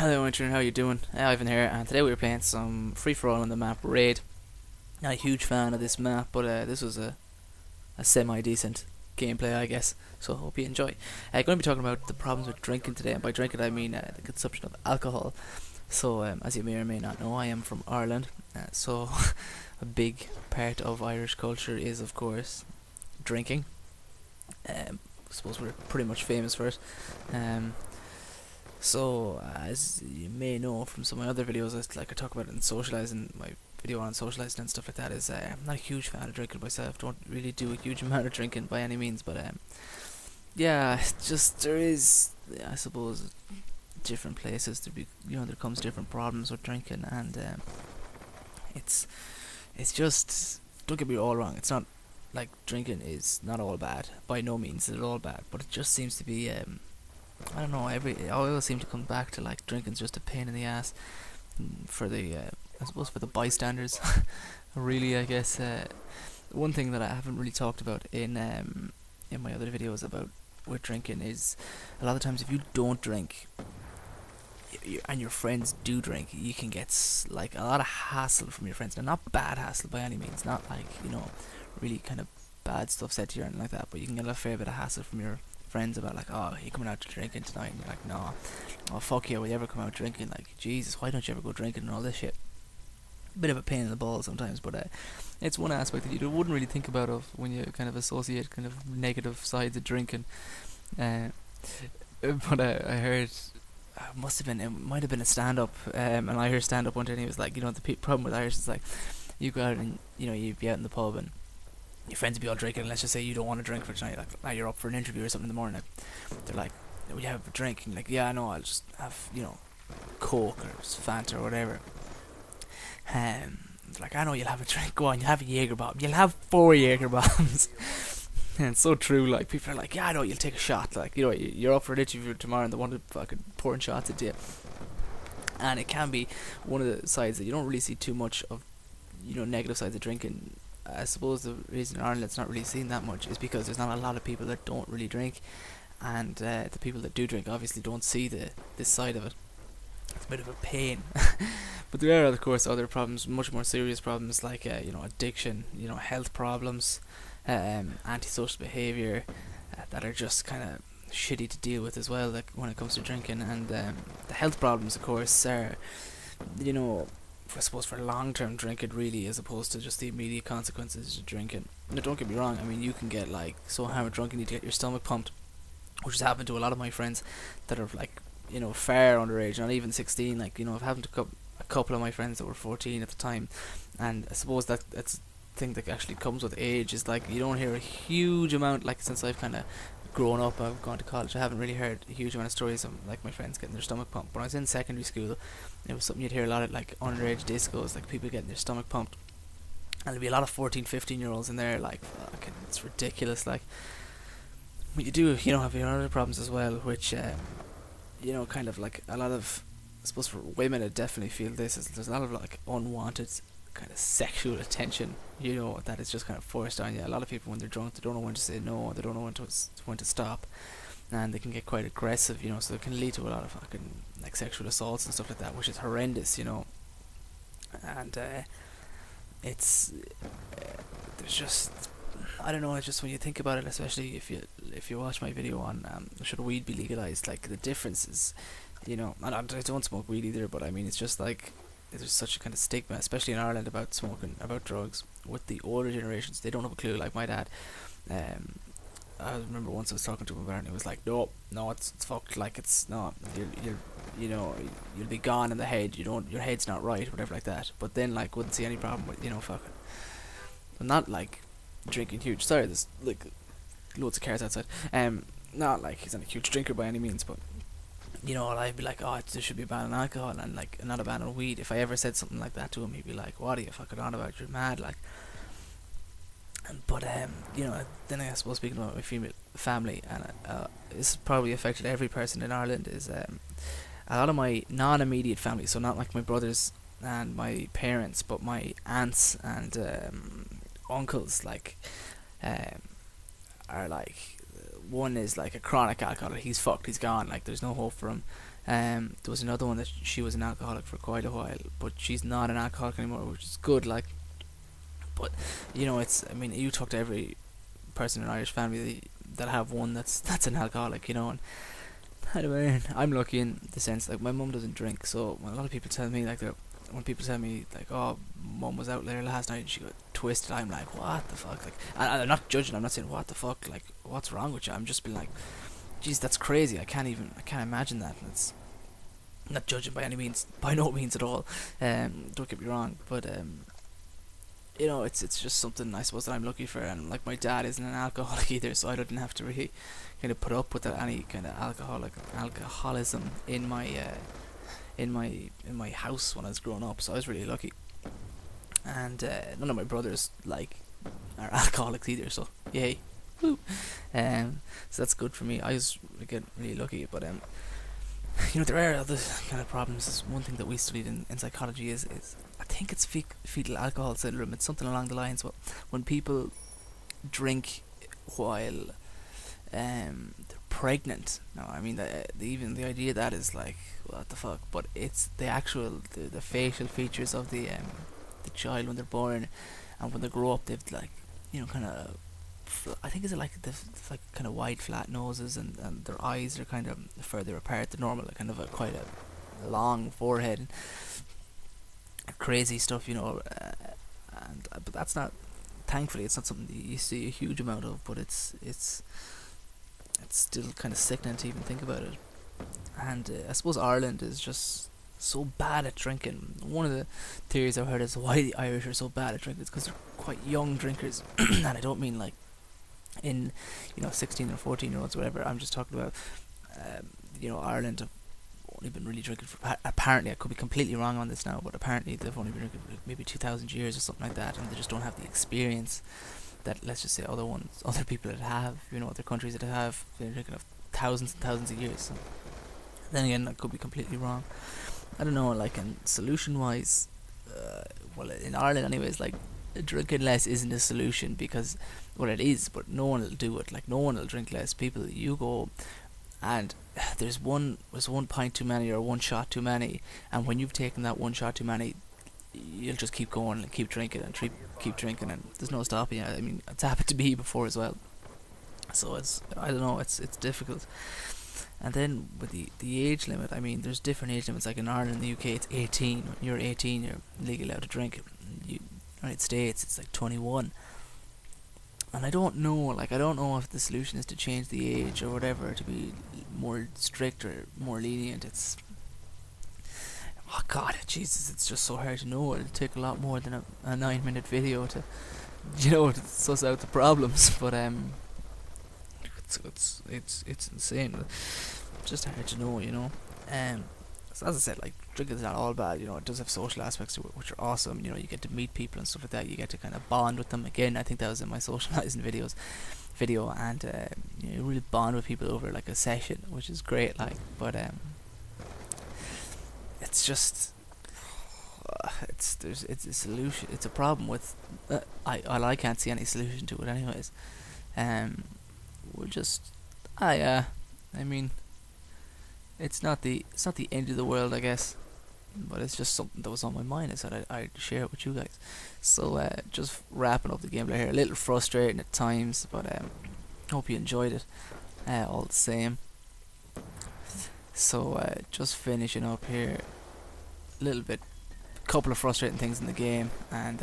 Hello, Intern. How you doing? Ivan here, and today we were playing some free for all on the map Raid. Not a huge fan of this map, but this was a semi decent gameplay, I guess. So I hope you enjoy. I'm going to be talking about the problems with drinking today, and by drinking I mean the consumption of alcohol. So, as you may or may not know, I am from Ireland, so a big part of Irish culture is, of course, drinking. I suppose we're pretty much famous for it. Um, so, as you may know from some of my other videos, I talk about it in socializing, my video on socializing and stuff like that, is I'm not a huge fan of drinking myself. Don't really do a huge amount of drinking by any means, but yeah, just there is, I suppose, different places there comes different problems with drinking, and it's just, don't get me all wrong. It's not like drinking is not all bad. By no means is it all bad, but it just seems to be I don't know. I always seem to come back to like drinking's just a pain in the ass for the I suppose for the bystanders. Really, I guess one thing that I haven't really talked about in my other videos about with drinking is a lot of times if you don't drink and your friends do drink, you can get like a lot of hassle from your friends. Now, not bad hassle by any means, not like really kind of bad stuff said to you or anything like that, but you can get a fair bit of hassle from your friends about like, oh, you coming out to drinking tonight? And you're like, no. Oh, fuck yeah, will you ever come out drinking? Like, Jesus, why don't you ever go drinking and all this shit? Bit of a pain in the balls sometimes, but it's one aspect that you wouldn't really think about of when you kind of associate kind of negative sides of drinking. But I heard, it might have been a stand-up, an Irish stand-up one day, and he was like, the problem with Irish is like, you go out and, you'd be out in the pub and your friends would be all drinking, and let's just say you don't want to drink for tonight, like now you're up for an interview or something in the morning, they're like, will you have a drink? And you're like, yeah, no, I'll just have, Coke or Fanta or whatever. They're like, I know you'll have a drink, go on, you'll have a Jaeger bomb, you'll have 4 Jaeger bombs. And it's so true, like, people are like, yeah, I know, you'll take a shot, like, you're up for an interview tomorrow and they want to fucking pouring shots into you. And it can be one of the sides that you don't really see too much of, negative sides of drinking. I suppose the reason in Ireland it's not really seen that much is because there's not a lot of people that don't really drink, and the people that do drink obviously don't see this side of it. It's a bit of a pain. But there are, of course, other problems, much more serious problems like addiction, health problems, antisocial behaviour, that are just kind of shitty to deal with as well, like when it comes to drinking. And the health problems, of course, are I suppose for long-term drinking, really, as opposed to just the immediate consequences of drinking. Now, don't get me wrong, I mean, you can get like so hammered drunk you need to get your stomach pumped, which has happened to a lot of my friends that are like far underage, not even 16. Like I've happened to a couple of my friends that were 14 at the time, and I suppose that's the thing that actually comes with age, is like you don't hear a huge amount, like since I've kind of grown up, I've gone to college, I haven't really heard a huge amount of stories of like my friends getting their stomach pumped. When I was in secondary school, it was something you'd hear a lot of, like underage discos, like people getting their stomach pumped, and there'd be a lot of 14, 15-year-olds in there, like fucking, it's ridiculous. Like, but you do, have your other problems as well, which kind of like a lot of, I suppose for women I definitely feel this, is there's a lot of like unwanted kind of sexual attention, that is just kind of forced on you. A lot of people when they're drunk, they don't know when to say no, they don't know when to stop, and they can get quite aggressive, so it can lead to a lot of fucking like sexual assaults and stuff like that, which is horrendous, and it's there's just, I don't know, it's just when you think about it, especially if you watch my video on should weed be legalized, like the difference is, and I don't smoke weed either, but I mean it's just like there's such a kind of stigma, especially in Ireland, about smoking, about drugs. With the older generations, they don't have a clue. Like my dad, I remember once I was talking to him about it, and he was like, no, it's fucked. Like it's not. You'll be gone in the head. Your head's not right, whatever like that. But then like wouldn't see any problem with fucking. I'm not like drinking huge. Sorry, there's like loads of cars outside. Not like he's not a huge drinker by any means, but. I'd be like, oh, there should be a ban on alcohol and like not a ban on weed. If I ever said something like that to him, he'd be like, what are you fucking on about? You're mad, like. But then I suppose speaking about my female family, and this probably affected every person in Ireland, is a lot of my non-immediate family, so not like my brothers and my parents, but my aunts and uncles, like, are like, one is like a chronic alcoholic. He's fucked. He's gone. Like there's no hope for him. There was another one that she was an alcoholic for quite a while, but she's not an alcoholic anymore, which is good. Like, but you know, it's. I mean, you talk to every person in an Irish family that have one that's an alcoholic, you know. And I mean, I'm lucky in the sense like my mum doesn't drink, so when a lot of people tell me like when people tell me like, oh, mum was out there last night and she got twisted, I'm like, what the fuck? Like, and I'm not judging. I'm not saying what the fuck. Like, what's wrong with you? I'm just being like, geez, that's crazy. I can't imagine that. And it's not judging by any means, by no means at all. Don't get me wrong, but you know, it's just something I suppose that I'm lucky for. And like my dad isn't an alcoholic either, so I didn't have to really kind of put up with any kind of alcoholism in my in my house when I was growing up. So I was really lucky. And none of my brothers like are alcoholics either. So yay, woo. So that's good for me. I was again really lucky, but you know, there are other kind of problems. This one thing that we studied in psychology is I think it's fetal alcohol syndrome. It's something along the lines of when people drink while they're pregnant. Now, I mean, even the idea of that is like, what the fuck? But it's the actual the facial features of the child when they're born, and when they grow up, they've like, you know, kind of. I think it's like like kind of wide, flat noses, and their eyes are kind of further apart than normal, like kind of quite a long forehead, and crazy stuff, you know. But that's not. Thankfully, it's not something that you see a huge amount of, but it's still kind of sickening to even think about it. And I suppose Ireland is just so bad at drinking. One of the theories I've heard is why the Irish are so bad at drinking is because they're quite young drinkers, and I don't mean like in 16 or 14-year-olds, whatever. I'm just talking about Ireland have only been really drinking for apparently, I could be completely wrong on this now, but apparently they've only been drinking for maybe 2,000 years or something like that, and they just don't have the experience that, let's just say, other people that have, other countries that have been drinking of thousands and thousands of years. So then again, I could be completely wrong. I don't know, like, and solution wise, well, in Ireland anyways, like, drinking less isn't a solution, because, well, it is, but no one will do it. Like, no one will drink less. People, you go and there's one pint too many or one shot too many, and when you've taken that one shot too many, you'll just keep going and keep drinking and keep drinking, and there's no stopping you. I mean, it's happened to me before as well. So I don't know, it's difficult. And then with the age limit, I mean, there's different age limits. Like in Ireland and the UK, it's 18. When you're 18, you're legally allowed to drink. United States, it's like 21. And I don't know if the solution is to change the age or whatever, to be more strict or more lenient. Oh God, Jesus, it's just so hard to know. It'll take a lot more than a 9-minute video to to suss out the problems. But it's insane. It's just hard to know. So as I said, like, drinking is not all bad. It does have social aspects to it, which are awesome. You get to meet people and stuff like that. You get to kind of bond with them. Again, I think that was in my socializing video, and you really bond with people over like a session, which is great. Like, but it's just it's a solution. It's a problem with I can't see any solution to it, anyways. We're just I mean, it's not the end of the world, I guess, but it's just something that was on my mind. I said I'd share it with you guys. So just wrapping up the gameplay here. A little frustrating at times, but hope you enjoyed it all the same. So just finishing up here, a little bit, couple of frustrating things in the game, and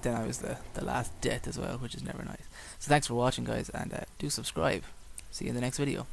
then I was the last death as well, which is never nice. So thanks for watching, guys, and do subscribe. See you in the next video.